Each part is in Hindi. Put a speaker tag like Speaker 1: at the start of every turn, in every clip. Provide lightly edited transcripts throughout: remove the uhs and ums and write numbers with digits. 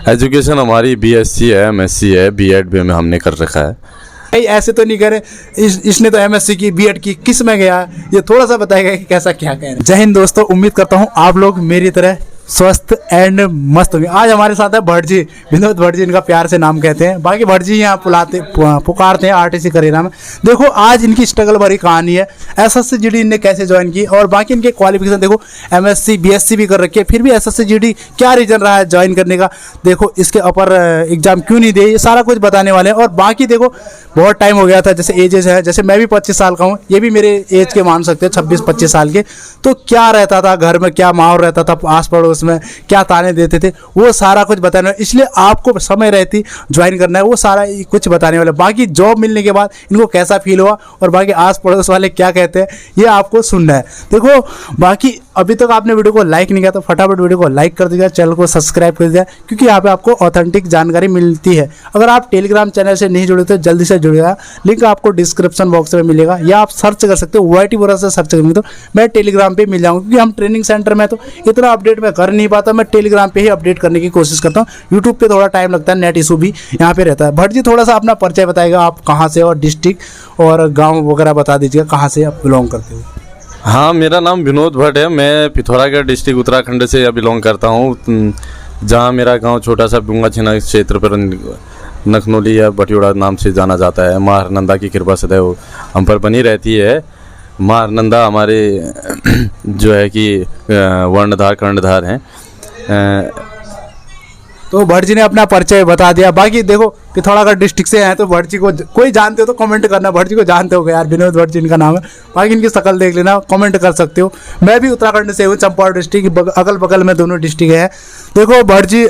Speaker 1: एजुकेशन हमारी बीएससी है, एमएससी है, बीएड भी में हमने कर रखा है।
Speaker 2: भाई ऐसे तो नहीं करे, इसने तो एमएससी की, बीएड की, किस में गया ये थोड़ा सा बताएगा कि कैसा क्या कह रहे हैं। जय हिंद दोस्तों, उम्मीद करता हूँ आप लोग मेरी तरह स्वस्थ एंड मस्त होंगे। आज हमारे साथ है भट्ट जी, विनोद भट्ट जी इनका प्यार से नाम कहते हैं, बाकी भट्ट जी यहाँ पुकारते हैं आरटीसी करेरा में। देखो आज इनकी स्ट्रगल भरी कहानी है, एसएससी जीडी इनने कैसे ज्वाइन की और बाकी इनके क्वालिफिकेशन देखो, एमएससी बीएससी भी कर रखी है, फिर भी एसएससी जीडी क्या रीजन रहा है ज्वाइन करने का, देखो इसके अपर एग्जाम क्यों नहीं दिए, ये सारा कुछ बताने वाले हैं। और बाकी देखो बहुत टाइम हो गया था, जैसे एजेस है, जैसे मैं भी 25 साल का हूँ, ये भी मेरे एज के मान सकते हैं 26-25 साल के, तो क्या रहता था घर में, क्या माहौल रहता था आस पड़ोस में, क्या ताने देते थे, वो सारा कुछ बताने वाले, इसलिए आपको समय रहती ज्वाइन करना है, वो सारा कुछ बताने वाले। बाकी जॉब मिलने के बाद इनको कैसा फील हुआ और बाकी आस पड़ोस वाले क्या कहते हैं, ये आपको सुनना है। देखो बाकी अभी तक आपने वीडियो को लाइक नहीं किया तो फटाफट वीडियो को लाइक कर दीजिएगा, चैनल को सब्सक्राइब कर दीजिएगा, क्योंकि यहाँ पे आपको ऑथेंटिक जानकारी मिलती है। अगर आप टेलीग्राम चैनल से नहीं जुड़े तो जल्दी से जुड़िएगा, लिंक आपको डिस्क्रिप्शन बॉक्स में मिलेगा, या आप सर्च कर सकते हो वाईटी बोरा से सर्च करेंगे तो मैं टेलीग्राम पे मिल जाऊँगा, क्योंकि हम ट्रेनिंग सेंटर में तो इतना अपडेट मैं कर नहीं पाता, मैं टेलीग्राम पे ही अपडेट करने की कोशिश करता हूँ। यूट्यूब पे थोड़ा टाइम लगता है, नेट इशू भी यहाँ पे रहता है। भट्ट जी थोड़ा सा अपना परिचय बताएगा, आप कहाँ से और डिस्ट्रिक्ट और गाँव वगैरह बता दीजिएगा, कहाँ से आप बिलोंग करते हो।
Speaker 1: हाँ, मेरा नाम विनोद भट्ट है, मैं पिथौरागढ़ डिस्ट्रिक्ट उत्तराखंड से बिलोंग करता हूँ, जहाँ मेरा गांव छोटा सा बुंगा छिना क्षेत्र पर नखनोली या बटियोड़ा नाम से जाना जाता है। माँ हरनंदा की कृपा सदैव हम पर बनी रहती है। माँ हरनंदा हमारे जो है कि वर्णधार कर्णधार हैं।
Speaker 2: तो भट्ट जी ने अपना परिचय बता दिया। बाकी देखो पिथौरागढ़ डिस्ट्रिक्ट से हैं तो भट्ट जी को कोई जानते हो तो कमेंट करना, भट्ट जी को जानते हो यार, विनोद भट्ट जी इनका नाम है, बाकी इनकी शक्ल देख लेना, कमेंट कर सकते हो। मैं भी उत्तराखंड से हूँ, चंपारण डिस्ट्रिक्ट, अगल बगल में दोनों डिस्ट्रिक्ट हैं। देखो भट्ट जी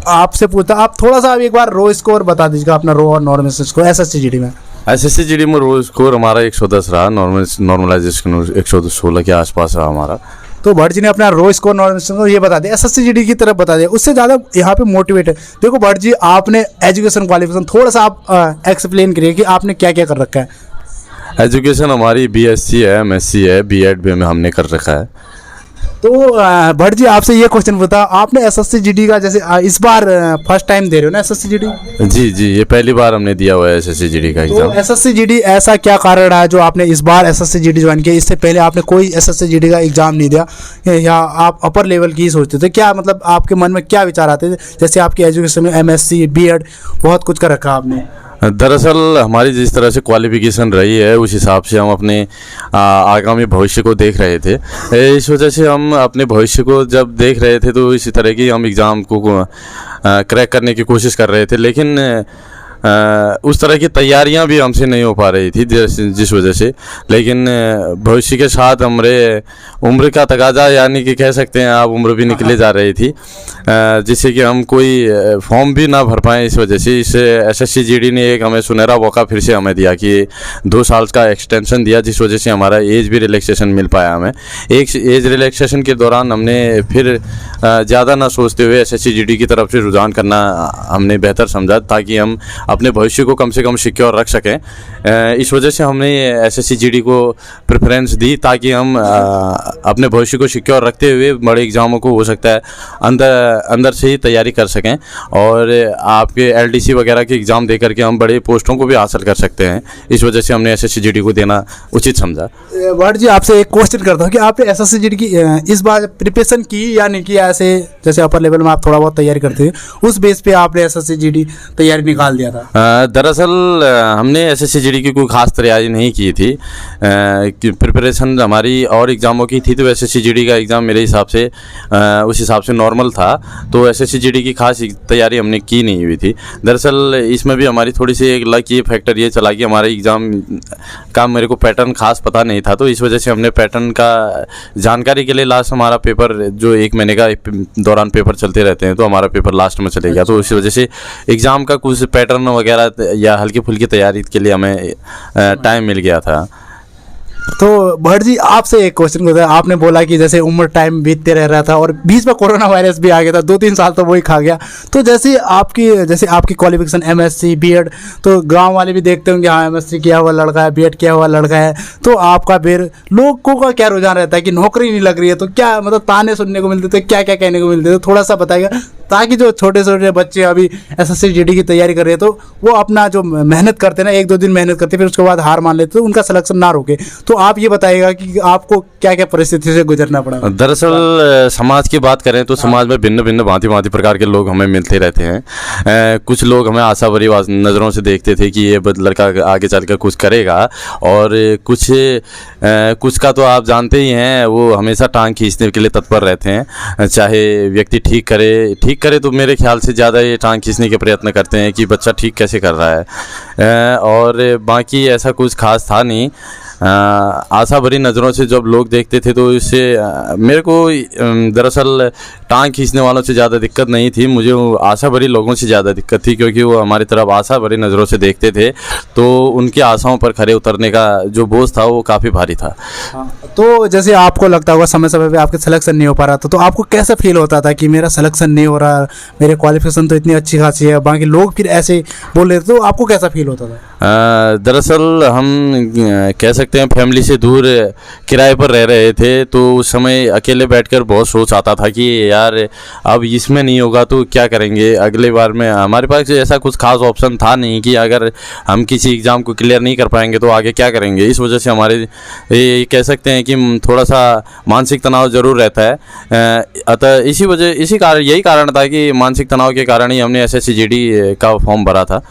Speaker 2: आपसे पूछता, आप थोड़ा सा एक बार रो स्कोर बता दीजिएगा अपना, रो और नॉर्मल स्कोर एसएससी जीडी में।
Speaker 1: एसएससी जीडी में रो स्कोर हमारा 110 रहा, नॉर्मलाइजेशन 116 के आसपास रहा हमारा।
Speaker 2: तो भट्ट जी ने अपना रो स्कोर नॉर्मल ये बता दिया, एसएससी जीडी की तरफ बता दिया, उससे ज़्यादा यहाँ पे मोटिवेट है। देखो भट्ट जी आपने एजुकेशन क्वालिफिकेशन थोड़ा सा आप एक्सप्लेन करिए कि आपने क्या क्या कर रखा है।
Speaker 1: एजुकेशन हमारी बीएससी है, एमएससी है, बीएड भी में हमने कर रखा है।
Speaker 2: तो भट्ट जी आपसे ये क्वेश्चन पूछा, आपने एसएससी जीडी का जैसे इस बार फर्स्ट टाइम दे रहे हो ना एसएससी जीडी?
Speaker 1: जी, ये पहली बार हमने दिया हुआ है एसएससी जीडी का एग्जाम।
Speaker 2: तो एसएससी जीडी ऐसा क्या कारण रहा है जो आपने इस बार एसएससी जीडी ज्वाइन किया? इससे पहले आपने कोई एसएससी जीडी का एग्जाम नहीं दिया या आप अपर लेवल की ही सोचते थे? क्या मतलब आपके मन में क्या विचार आते थे, जैसे आपकी एजुकेशन में एमएससी बीएड बहुत कुछ कर रखा आपने?
Speaker 1: दरअसल हमारी जिस तरह से क्वालिफिकेशन रही है उस हिसाब से हम अपने आगामी भविष्य को देख रहे थे। इस वजह से हम अपने भविष्य को जब देख रहे थे तो इसी तरह की हम एग्ज़ाम को क्रैक करने की कोशिश कर रहे थे, लेकिन उस तरह की तैयारियां भी हमसे नहीं हो पा रही थी जिस वजह से। लेकिन भविष्य के साथ हमारे उम्र का तकाजा, यानी कि कह सकते हैं आप, उम्र भी निकले जा रही थी, जिससे कि हम कोई फॉर्म भी ना भर पाएँ। इस वजह से इस एसएससी जीडी ने एक हमें सुनहरा मौका फिर से हमें दिया कि 2 साल का एक्सटेंशन दिया, जिस वजह से हमारा एज भी रिलैक्सेशन मिल पाया हमें। एक एज रिलैक्सेशन के दौरान हमने फिर ज़्यादा ना सोचते हुए एसएससी जीडी की तरफ से रुझान करना हमने बेहतर समझा, ताकि हम अपने भविष्य को कम से कम सिक्योर रख सकें। इस वजह से हमने एसएससी जीडी को प्रेफरेंस दी, ताकि हम अपने भविष्य को सिक्योर रखते हुए बड़े एग्जामों को हो सकता है अंदर से ही तैयारी कर सकें, और आपके एलडीसी वगैरह के एग्ज़ाम दे करके हम बड़े पोस्टों को भी हासिल कर सकते हैं। इस वजह से हमने एसएससी जीडी को देना उचित समझा।
Speaker 2: भट्ट जी आपसे एक क्वेश्चन करता हूँ कि आपने एसएससी जीडी की इस बार प्रिपरेशन की या नहीं की? ऐसे जैसे अपर लेवल में आप थोड़ा बहुत तैयारी करते हैं, उस बेस पे आपने एसएससी जीडी तैयारी निकाल दिया था?
Speaker 1: दरअसल हमने एसएससी जीडी की कोई खास तैयारी नहीं की थी, प्रिपरेशन हमारी और एग्ज़ामों की थी। तो एसएससी जीडी का एग्ज़ाम मेरे हिसाब से उस हिसाब से नॉर्मल था, तो एसएससी जीडी की खास तैयारी हमने की नहीं हुई थी। दरअसल इसमें भी हमारी थोड़ी सी एक लक ये फैक्टर ये चला कि हमारे एग्ज़ाम का मेरे को पैटर्न खास पता नहीं था, तो इस वजह से हमने पैटर्न का जानकारी के लिए लास्ट हमारा पेपर जो 1 महीने का दौरान पेपर चलते रहते हैं, तो हमारा पेपर लास्ट में चले गया। तो इस वजह से एग्ज़ाम का कुछ पैटर्न वगैरह या हल्की फुल्की तैयारी के लिए हमें टाइम मिल गया था।
Speaker 2: तो भट्ट जी आपसे एक क्वेश्चन होता है, आपने बोला कि जैसे उम्र टाइम बीतते रह रहा था और बीच में कोरोना वायरस भी आ गया था, 2-3 साल तो वही खा गया। तो जैसे आपकी क्वालिफिकेशन एमएससी बीएड, तो गांव वाले भी देखते होंगे हाँ एमएससी किया हुआ लड़का है, बीएड किया हुआ लड़का है, तो आपका फिर लोगों का क्या रुझान रहता है कि नौकरी नहीं लग रही है, तो क्या मतलब ताने सुनने को मिलते थे, क्या क्या कहने को मिलते थे, थोड़ा सा बताइएगा ताकि जो छोटे छोटे बच्चे अभी एसएससी जीडी की तैयारी कर रहे हैं तो वो अपना जो मेहनत करते हैं ना, 1-2 दिन मेहनत करते हैं फिर उसके बाद हार मान लेते तो उनका सिलेक्शन ना रोके। तो आप ये बताइएगा कि आपको क्या क्या परिस्थिति से गुजरना पड़ा?
Speaker 1: दरअसल समाज की बात करें तो समाज में भिन्न भिन्न भांति भांति प्रकार के लोग हमें मिलते रहते हैं। कुछ लोग हमें आशा भरी नज़रों से देखते थे कि ये लड़का आगे चल कर कुछ करेगा, और कुछ का तो आप जानते ही हैं, वो हमेशा टांग खींचने के लिए तत्पर रहते हैं। चाहे व्यक्ति ठीक करे तो मेरे ख्याल से ज़्यादा ये टांग खींचने के प्रयत्न करते हैं कि बच्चा ठीक कैसे कर रहा है, और बाकी ऐसा कुछ खास था नहीं। आशा भरी नज़रों से जब लोग देखते थे तो इससे मेरे को दरअसल टांग खींचने वालों से ज़्यादा दिक्कत नहीं थी, मुझे आशा भरी लोगों से ज़्यादा दिक्कत थी, क्योंकि वो हमारी तरफ आशा भरी नज़रों से देखते थे तो उनकी आशाओं पर खरे उतरने का जो बोझ था वो काफ़ी भारी था।
Speaker 2: तो जैसे आपको लगता होगा समय समय पे आपके सिलेक्शन नहीं हो पा रहा था, तो आपको कैसा फील होता था कि मेरा सिलेक्शन नहीं हो रहा, मेरे क्वालिफिकेशन तो इतनी अच्छी खासी है, बाकी लोग फिर ऐसे बोल रहे थे, तो आपको कैसा फील होता था?
Speaker 1: दरअसल हम कह सकते हैं फैमिली से दूर किराए पर रह रहे थे, तो उस समय अकेले बैठकर बहुत सोच आता था कि यार अब इसमें नहीं होगा तो क्या करेंगे अगले बार में। हमारे पास ऐसा कुछ खास ऑप्शन था नहीं कि अगर हम किसी एग्ज़ाम को क्लियर नहीं कर पाएंगे तो आगे क्या करेंगे। इस वजह से हमारे ये कह सकते हैं कि थोड़ा सा मानसिक तनाव ज़रूर रहता है। अतः यही कारण था कि मानसिक तनाव के कारण ही हमने एसएससी जीडी का फॉर्म भरा था।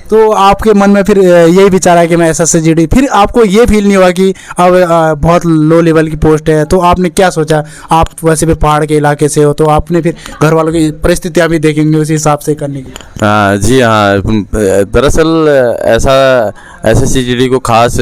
Speaker 2: तो आपके मन में फिर यही विचार है कि मैं एसएससी जीडी, फिर आपको ये फील नहीं हुआ कि अब बहुत लो लेवल की पोस्ट है, तो आपने क्या सोचा? आप वैसे भी पहाड़ के इलाके से हो तो आपने फिर घर वालों की परिस्थितियाँ भी देखेंगे उसी हिसाब से करने की।
Speaker 1: जी हाँ, दरअसल ऐसा एसएससी जीडी को खास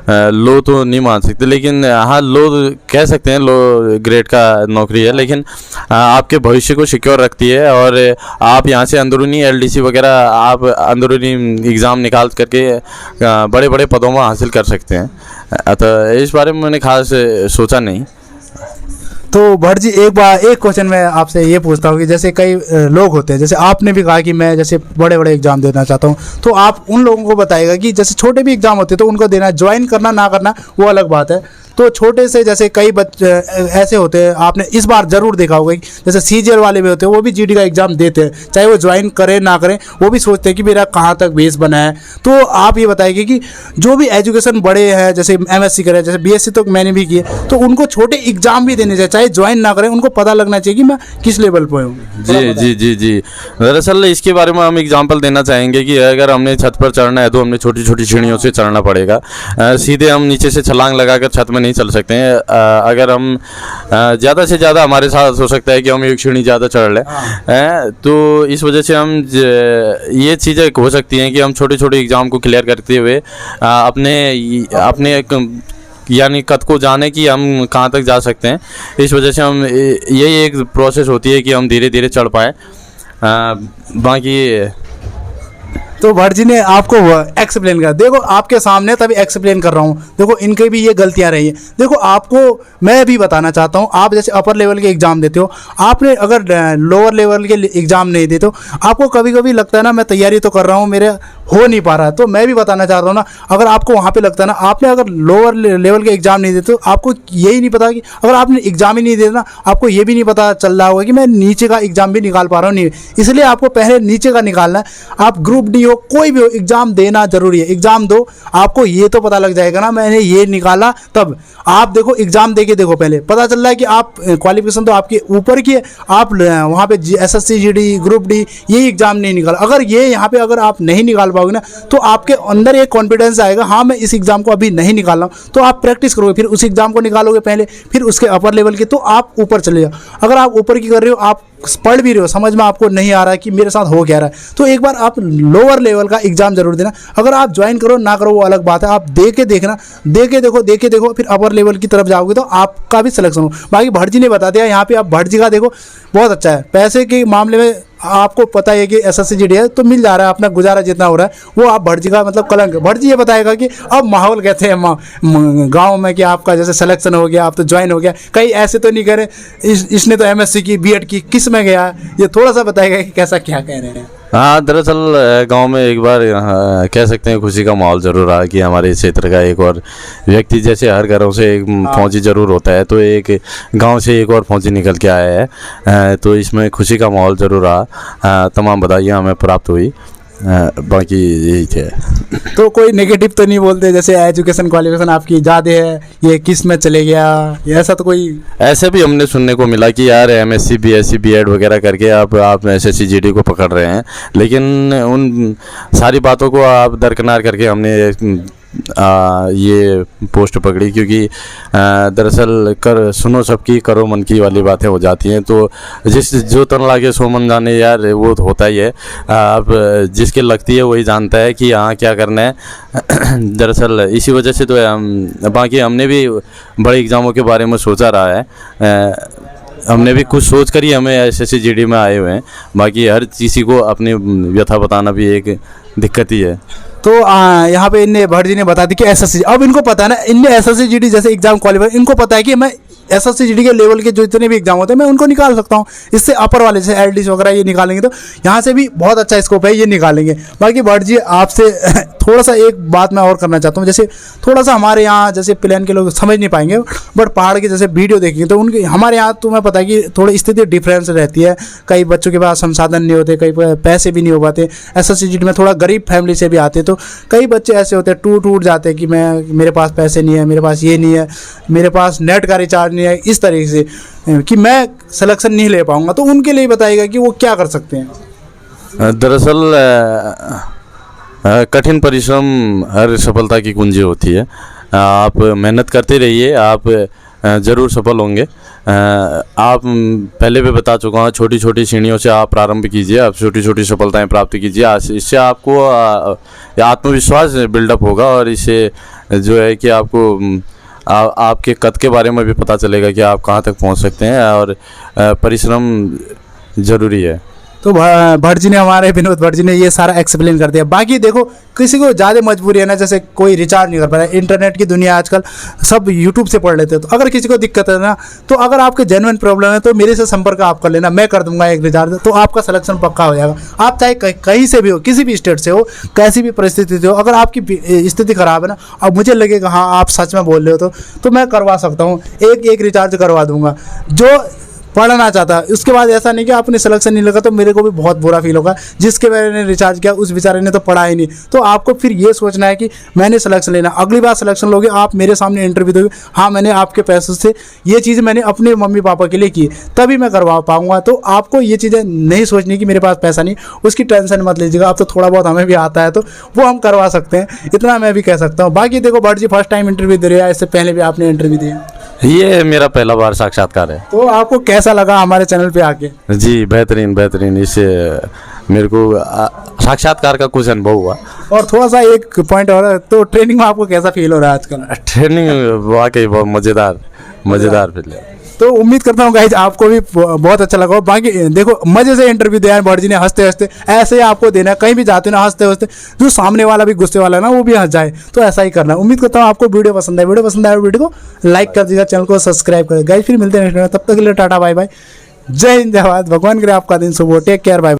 Speaker 1: लो तो नहीं मान सकते, लेकिन हाँ लो कह सकते हैं, लो ग्रेड का नौकरी है, लेकिन आपके भविष्य को सिक्योर रखती है और आप यहाँ से अंदरूनी एलडीसी वगैरह आप अंदरूनी एग्ज़ाम निकाल करके बड़े बड़े पदों में हासिल कर सकते हैं। अतः इस बारे में मैंने खास सोचा नहीं।
Speaker 2: तो भट्ट जी एक क्वेश्चन मैं आपसे ये पूछता हूँ कि जैसे कई लोग होते हैं, जैसे आपने भी कहा कि मैं जैसे बड़े बड़े एग्जाम देना चाहता हूँ, तो आप उन लोगों को बताइएगा कि जैसे छोटे भी एग्जाम होते हैं तो उनको देना, ज्वाइन करना ना करना वो अलग बात है। तो छोटे से जैसे कई बच्चे ऐसे होते हैं, आपने इस बार ज़रूर देखा होगा कि जैसे सीजीएल वाले भी होते हैं, वो भी जीडी का एग्ज़ाम देते हैं, चाहे वो ज्वाइन करें ना करें, वो भी सोचते हैं कि मेरा कहाँ तक बेस बना है। तो आप ये बताइए कि जो भी एजुकेशन बड़े हैं, जैसे एमएससी करें, जैसे बीएससी तो मैंने भी किए, तो उनको छोटे एग्जाम भी देने चाहिए, चाहे ज्वाइन ना करें, उनको पता लगना चाहिए कि मैं किस लेवल पर हूँ।
Speaker 1: जी दरअसल इसके बारे में हम एग्जाम्पल देना चाहेंगे कि अगर हमने छत पर चढ़ना है तो हमने छोटी छोटी सीढ़ियों से चढ़ना पड़ेगा। सीधे हम नीचे से छलांग लगाकर छत में नहीं चल सकते हैं। अगर हम ज़्यादा से ज़्यादा हमारे साथ हो सकता है कि हम एक सीढ़ी ज़्यादा चढ़ लें, तो इस वजह से हम ये चीज़ें हो सकती हैं कि हम छोटे छोटे एग्ज़ाम को क्लियर करते हुए अपने यानी कद को जाने कि हम कहाँ तक जा सकते हैं। इस वजह से हम यही एक प्रोसेस होती है कि हम धीरे धीरे चढ़ पाएँ। बाकी
Speaker 2: तो भट्ट जी ने आपको एक्सप्लेन कर, देखो आपके सामने तभी एक्सप्लेन कर रहा हूँ, देखो इनके भी ये गलतियाँ रही हैं। देखो आपको मैं भी बताना चाहता हूँ, आप जैसे अपर लेवल के एग्ज़ाम देते हो, आपने अगर लोअर लेवल के एग्ज़ाम नहीं देते हो, आपको कभी कभी लगता है ना मैं तैयारी तो कर रहा हूँ, मेरे हो नहीं पा रहा है। तो मैं भी बताना चाह रहा हूँ ना, अगर आपको वहाँ पे लगता है ना आपने अगर लोअर लेवल के एग्ज़ाम नहीं देते, तो आपको यही नहीं पता कि अगर आपने एग्ज़ाम ही नहीं देना, आपको ये भी नहीं पता चल रहा होगा कि मैं नीचे का एग्ज़ाम भी निकाल पा रहा हूँ नहीं। इसलिए आपको पहले नीचे का निकालना है। आप ग्रुप डी हो, कोई भी हो, एग्ज़ाम देना जरूरी है। एग्ज़ाम दो, आपको ये तो पता लग जाएगा ना मैंने ये निकाला, तब आप देखो एग्ज़ाम दे के देखो, पहले पता चल रहा है कि आप क्वालिफिकेशन तो आपके ऊपर की है, आप वहाँ पे एसएससी जीडी ग्रुप डी ये एग्ज़ाम नहीं निकाला। अगर ये यहाँ पे अगर आप नहीं निकाल पाओगे ना, तो आपके अंदर एक कॉन्फिडेंस आएगा, हाँ मैं इस एग्ज़ाम को अभी नहीं निकाल रहा हूँ, तो आप प्रैक्टिस करोगे, फिर उस एग्ज़ाम को निकालोगे पहले, फिर उसके अपर लेवल के, तो आप ऊपर चले जाओ। अगर आप ऊपर की कर रहे हो, आप पढ़ भी रहे हो, समझ में आपको नहीं आ रहा है कि मेरे साथ हो क्या रहा है, तो एक बार आप लोअर लेवल का एग्जाम जरूर देना। अगर आप ज्वाइन करो ना करो वो अलग बात है, आप दे के देखना, दे के देखो, फिर अपर लेवल की तरफ जाओगे तो आपका भी सिलेक्शन हो। बाकी भट्ट जी ने बता दिया, यहाँ पे आप भट्ट जी का देखो बहुत अच्छा है, पैसे के मामले में आपको पता है कि एसएससी जीडी है तो मिल जा रहा है, अपना गुजारा जितना हो रहा है वो आप भट्ट जी का मतलब कलंक। भट्ट जी ये बताएगा कि अब माहौल कहते हैं गांव में कि आपका जैसे सिलेक्शन हो गया, आप तो ज्वाइन हो गया, कहीं ऐसे तो नहीं कह रहे इसने तो एमएससी की बीएड की, किस में गया, ये थोड़ा सा बताएगा कि कैसा क्या कह रहे हैं।
Speaker 1: हाँ, दरअसल गांव में एक बार कह सकते हैं खुशी का माहौल ज़रूर रहा कि हमारे क्षेत्र का एक और व्यक्ति, जैसे हर घरों से एक फौजी ज़रूर होता है, तो एक गांव से एक और फौजी निकल के आया है। तो इसमें खुशी का माहौल ज़रूर रहा। तमाम बधाइयाँ हमें प्राप्त हुई। बाकी यही थे।
Speaker 2: तो कोई नेगेटिव तो नहीं बोलते, जैसे एजुकेशन क्वालिफिकेशन आपकी ज़्यादा है, ये किस में चले गया, ये ऐसा तो कोई?
Speaker 1: ऐसे भी हमने सुनने को मिला कि यार MSc BSc B.Ed वगैरह करके आप SSC GD को पकड़ रहे हैं, लेकिन उन सारी बातों को आप दरकिनार करके हमने ये पोस्ट पकड़ी, क्योंकि दरअसल कर सुनो सबकी करो मन की वाली बातें हो जाती हैं। तो जो तन लागे सो मन जाने यार, वो तो होता ही है। अब जिसके लगती है वही जानता है कि हाँ क्या करना है। दरअसल इसी वजह से तो बाकी हमने भी बड़े एग्ज़ामों के बारे में सोचा रहा है। हमने भी कुछ सोच कर ही हमें SSC GD में आए हुए हैं। बाकी हर किसी को अपनी व्यथा बताना भी एक दिक्कत ही है।
Speaker 2: तो यहाँ पे इनने भट्ट जी ने बता दी कि SSC, अब इनको पता है ना, इनने SSC GD जैसे एग्जाम क्वालिफाई, इनको पता है कि मैं SSC GD के लेवल के जो जितने भी एग्जाम होते हैं मैं उनको निकाल सकता हूँ। इससे अपर वाले जैसे LDC वगैरह ये निकालेंगे तो यहाँ से भी बहुत अच्छा स्कोप है, ये निकालेंगे। बाकी भट्ट जी आपसे थोड़ा सा एक बात मैं और करना चाहता हूँ, जैसे थोड़ा सा हमारे यहाँ जैसे प्लेन के लोग समझ नहीं पाएंगे, बट पहाड़ के जैसे वीडियो देखेंगे तो उनके हमारे यहाँ तुम्हें पता है कि थोड़ी स्थिति डिफरेंस रहती है। कई बच्चों के पास संसाधन नहीं होते, कई पैसे भी नहीं हो पाते। SSC GD में थोड़ा गरीब फैमिली से भी आते, तो कई बच्चे ऐसे होते हैं टूट जाते हैं कि मेरे पास पैसे नहीं है, मेरे पास ये नहीं है, मेरे पास नेट का रिचार्ज नहीं है, इस तरीके से कि मैं सिलेक्शन नहीं ले पाऊंगा। तो उनके लिए बताइएगा कि वो क्या कर सकते हैं?
Speaker 1: दरअसल कठिन परिश्रम हर सफलता की कुंजी होती है। आप मेहनत करते रहिए, आप ज़रूर सफल होंगे। आप पहले भी बता चुका हूँ, छोटी छोटी सीढ़ियों से आप प्रारंभ कीजिए, आप छोटी छोटी सफलताएं प्राप्त कीजिए। इससे आपको आत्मविश्वास बिल्डअप होगा, और इससे जो है कि आपको आपके कद के बारे में भी पता चलेगा कि आप कहाँ तक पहुँच सकते हैं, और परिश्रम ज़रूरी है।
Speaker 2: तो भट्ट जी ने, हमारे विनोद भट्ट जी ने ये सारा एक्सप्लेन कर दिया। बाकी देखो, किसी को ज़्यादा मजबूरी है ना, जैसे कोई रिचार्ज नहीं कर पा रहा है, इंटरनेट की दुनिया आजकल सब यूट्यूब से पढ़ लेते हैं। तो अगर किसी को दिक्कत है ना, तो अगर आपके जेन्युइन प्रॉब्लम है तो मेरे से संपर्क आप कर लेना, मैं कर दूंगा एक रिचार्ज, तो आपका सिलेक्शन पक्का हो जाएगा। आप चाहे कहीं से भी हो, किसी भी स्टेट से हो, कैसी भी परिस्थिति से हो, अगर आपकी स्थिति खराब है ना, अब मुझे लगेगा हाँ आप सच में बोल रहे हो, तो मैं करवा सकता हूँ, एक रिचार्ज करवा दूंगा। जो पढ़ना चाहता है, उसके बाद ऐसा नहीं कि आपने सिलेक्शन नहीं लगा तो मेरे को भी बहुत बुरा फील होगा, जिसके मैंने रिचार्ज किया उस बेचारे ने तो पढ़ा ही नहीं। तो आपको फिर ये सोचना है कि मैंने सिलेक्शन लेना, अगली बार सिलेक्शन लोगे आप मेरे सामने इंटरव्यू दोगे, हाँ मैंने आपके पैसों से ये चीज़ मैंने अपने मम्मी पापा के लिए की, तभी मैं करवा पाऊँगा। तो आपको ये चीज़ें नहीं सोचनी कि मेरे पास पैसा नहीं, उसकी टेंशन मत लीजिएगा। अब तो थोड़ा बहुत हमें भी आता है तो वो हम करवा सकते हैं, इतना मैं भी कह सकता हूँ। बाकी देखो Bhatt ji first time interview दे रहे हैं, इससे पहले भी आपने इंटरव्यू दिया?
Speaker 1: ये मेरा पहला बार साक्षात्कार है।
Speaker 2: तो आपको कैसा लगा हमारे चैनल पे आके?
Speaker 1: जी बेहतरीन, इससे मेरे को साक्षात्कार का कुछ अनुभव हुआ।
Speaker 2: और थोड़ा सा एक पॉइंट और, तो ट्रेनिंग में आपको कैसा फील हो रहा है आजकल?
Speaker 1: ट्रेनिंग वाकई बहुत मज़ेदार फील है।
Speaker 2: तो उम्मीद करता हूँ गाइज आपको भी बहुत अच्छा लगा। बाकी देखो मजे से इंटरव्यू दिया है भट्ट जी ने, हंसते हंसते ऐसे आपको देना है, कहीं भी जाते ना हंसते हंसते, जो सामने वाला भी गुस्से वाला है ना वो भी हंस जाए, तो ऐसा ही करना है। उम्मीद करता हूँ आपको वीडियो पसंद है। वीडियो को लाइक कर दीजिएगा, चैनल को सब्सक्राइब कर। गाइज फिर मिलते हैं नेक्स्ट वीडियो में, तब तक के लिए टाटा बाय बाय, जय हिंद जय भारत, भगवान करे आपका दिन शुभ हो, टेक केयर, बाय।